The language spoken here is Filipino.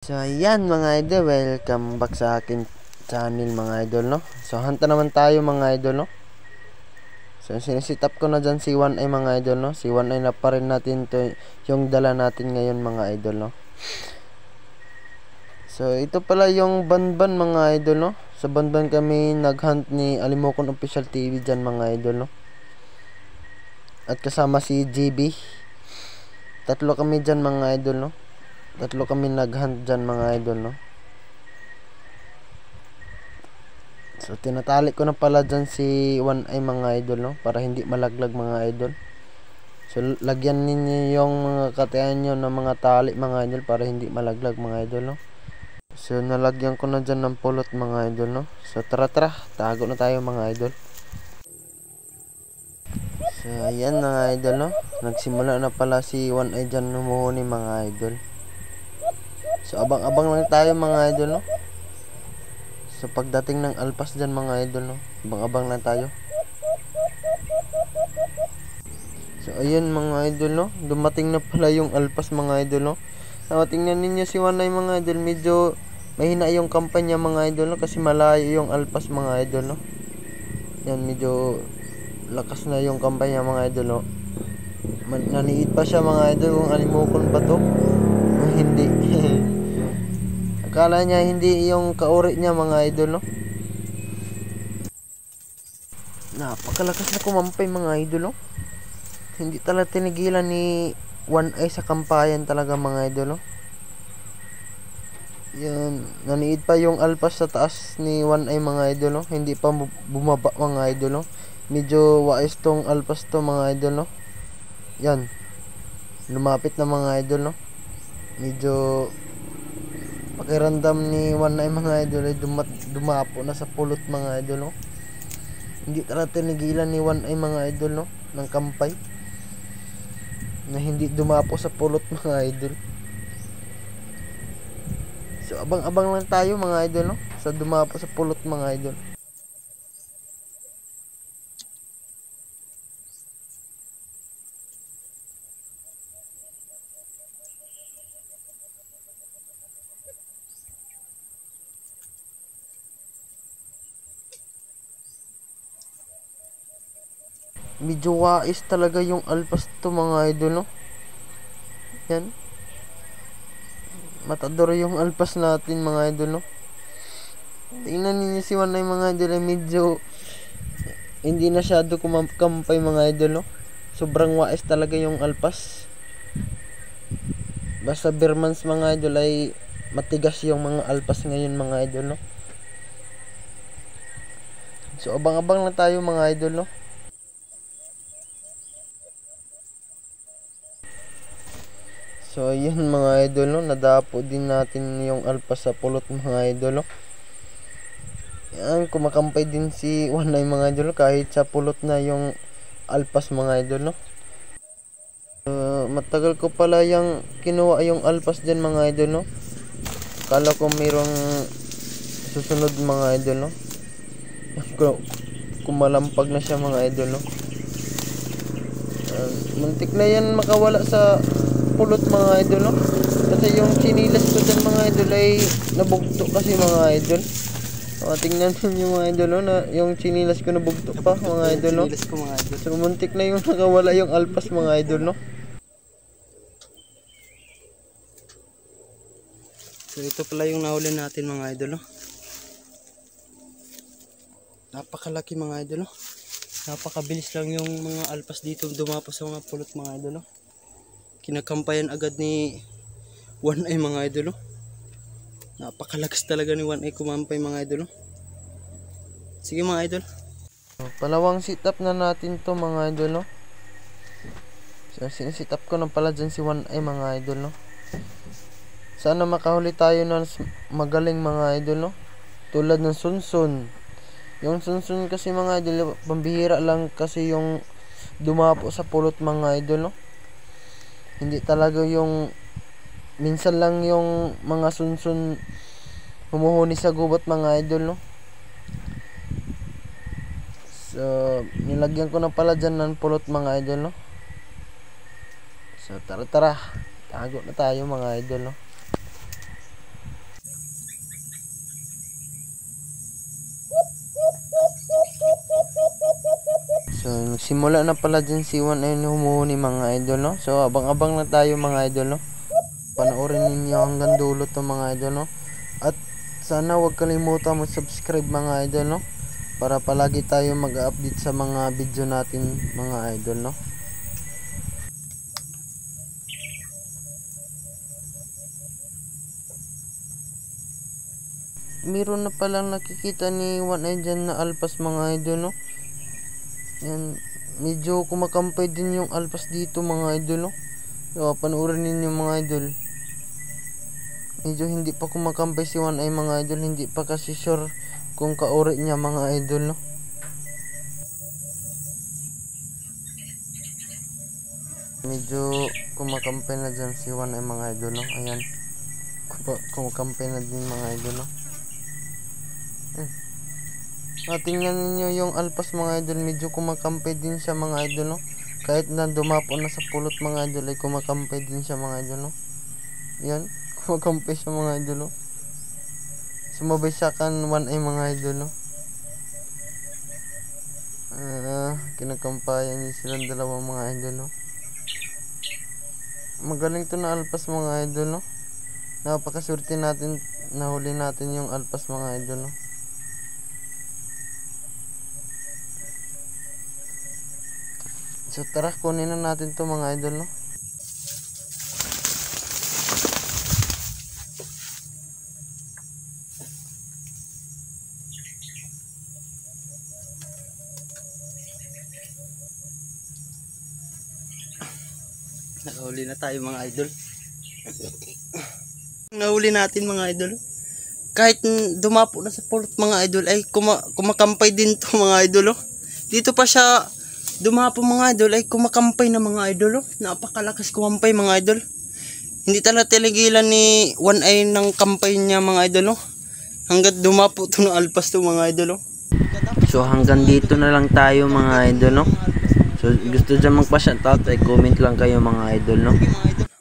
So ayan mga idol, welcome back sa akin channel mga idol, no. So hanta naman tayo mga idol, no. So sinisitap ko na dyan si 1i mga idol, no. Si 1i na pa rin natin to, yung dala natin ngayon mga idol, no. So ito pala yung Banban mga idol, no. Sa Banban kami naghunt ni Alimokon Official TV dyan mga idol, no. At kasama si GB. Tatlo kami dyan mga idol, no. Tatlo kami naghunt dyan mga idol, no. So tinatali ko na pala dyan si 1i mga idol, no, para hindi malaglag mga idol. So lagyan ninyo yung mga katayan nyo ng mga tali mga idol para hindi malaglag mga idol, no. So nalagyan ko na dyan ng pulot mga idol, no. So tara tago na tayo mga idol. So ayan mga idol, no. Nagsimula na pala si 1i dyan humuhuni mga idol. So abang-abang lang tayo mga idol, no. So pagdating ng alpas dyan mga idol, no, abang-abang lang tayo. So ayun mga idol, no, dumating na pala yung alpas mga idol, no. So tingnan ninyo si 1i mga idol, medyo mahina yung kampanya mga idol, no, kasi malayo yung alpas mga idol, no. Yan, medyo lakas na yung kampanya mga idol, no. Naniid pa siya mga idol kung alimokon ba to. Hindi. Akala niya hindi yung kauri niya mga idol, no. Napakalakas na kumampay mga idol, no. Hindi talaga tinigilan ni 1i sa kampayan talaga mga idol, no. Yan, naniid pa yung alpas sa taas ni 1i mga idol, no. Hindi pa bumaba mga idol, no. Medyo wais tong alpas to mga idol, no. Yan, lumapit na mga idol, no. Medyo pakiramdam ni 1i mga idol ay dumapo na sa pulot mga idol, no. Hindi talaga tinigilan ni 1i mga idol, no, ng kampay na hindi dumapo sa pulot mga idol. So abang-abang lang tayo mga idol, no, sa dumapo sa pulot mga idol. Medyo wais talaga yung alpas to mga idol, no. Yan, matador yung alpas natin mga idol, no. Tingnan niyo si 1i mga idol ay medyo hindi na masyado kumakampay mga idol, no. Sobrang wais talaga yung alpas. Basta Bermans mga idol ay matigas yung mga alpas ngayon mga idol, no. So abang-abang lang tayo mga idol, no. So ayun mga idol, no, nadapo din natin yung alpas sa pulot mga idol, no. Yan, kumakampay din si 1i mga idol kahit sa pulot na yung alpas mga idol, no. Matagal ko pala yung kinuha yung alpas dyan mga idol, no. Kala ko mayroong susunod mga idol, no. Kumalampag na siya mga idol, no. Muntik na yan makawala sa pulot mga idol, no. Kasi yung chinilas ko dyan mga idol ay nabugto kasi mga idol. Tingnan niyo mga idol, no, na yung chinilas ko nabugto pa mga idol, no. So muntik na yung nakawala yung alpas mga idol, no. So ito pala yung nahuli natin mga idol, no. Napakalaki mga idol, no. Napakabilis lang yung mga alpas dito dumapo sa mga pulot mga idol, no. Kinakampayan agad ni 1i mga idol, no. Napakalakas talaga ni 1i kumampay mga idol, no. Sige mga idol, palawang sit up na natin to mga idol, no. So sit up ko na pala dyan si 1i mga idol, no. Sana makahuli tayo ng magaling mga idol, no, tulad ng sunsun. Yung sunsun kasi mga idol pambihira lang kasi yung dumapo sa pulot mga idol, no. Hindi talaga yung minsan lang yung mga sunsun humuhuni sa gubat mga idol, no. So nilagyan ko na pala dyan ng pulot mga idol, no. So tara tago na tayo mga idol, no. Simula na pala dyan si Juan ay humuhuni mga idol, no? So abang-abang na tayo mga idol, no? Panoorin ninyo hanggang dulo to mga idol, no? At sana huwag kalimutan mag-subscribe mga idol, no? Para palagi tayo mag-update sa mga video natin mga idol, no? Meron na palang nakikita ni Juan ay dyan na alpas mga idol, no? Yan, medyo kumakampay din yung alpas dito mga idol, no? So, panoorin ninyo mga idol. Medyo hindi pa kumakampay si Juan ay mga idol, hindi pa kasi sure kung kauri niya mga idol, no? Medyo kumakampay na dyan si Juan ay mga idol, no? Ayan, kumakampay na din mga idol, no? Tingnan ninyo yung alpas mga idol, medyo kumakampay din siya mga idol, no? Kahit na dumapo na sa pulot mga idol ay kumakampay din siya mga idol, no? Yan, kumakampay siya mga idol, no? Sumabay siya kan Juan ay mga idol, no? Kinakampayan niya silang dalawa mga idol, no? Magaling to na alpas mga idol, no? Napakaswerte natin, nahuli natin yung alpas mga idol, no? So tara, kunin na natin to mga idol, no? Nahuli na tayo mga idol. Nahuli natin mga idol. Kahit dumapo na sa pulot mga idol ay kumakampay din to mga idol. Dito pa siya dumapo mga idol ay kumakampay na mga idol. Napakalakas kumampay mga idol. Hindi talaga tiligilan ni Juan ay ng kampay niya mga idol. Hanggat dumapo to ng alpas to mga idol. So hanggang dito na lang tayo mga idol, no? So gusto dyan magpa-shoutout ay comment lang kayo mga idol, no? Okay mga idol.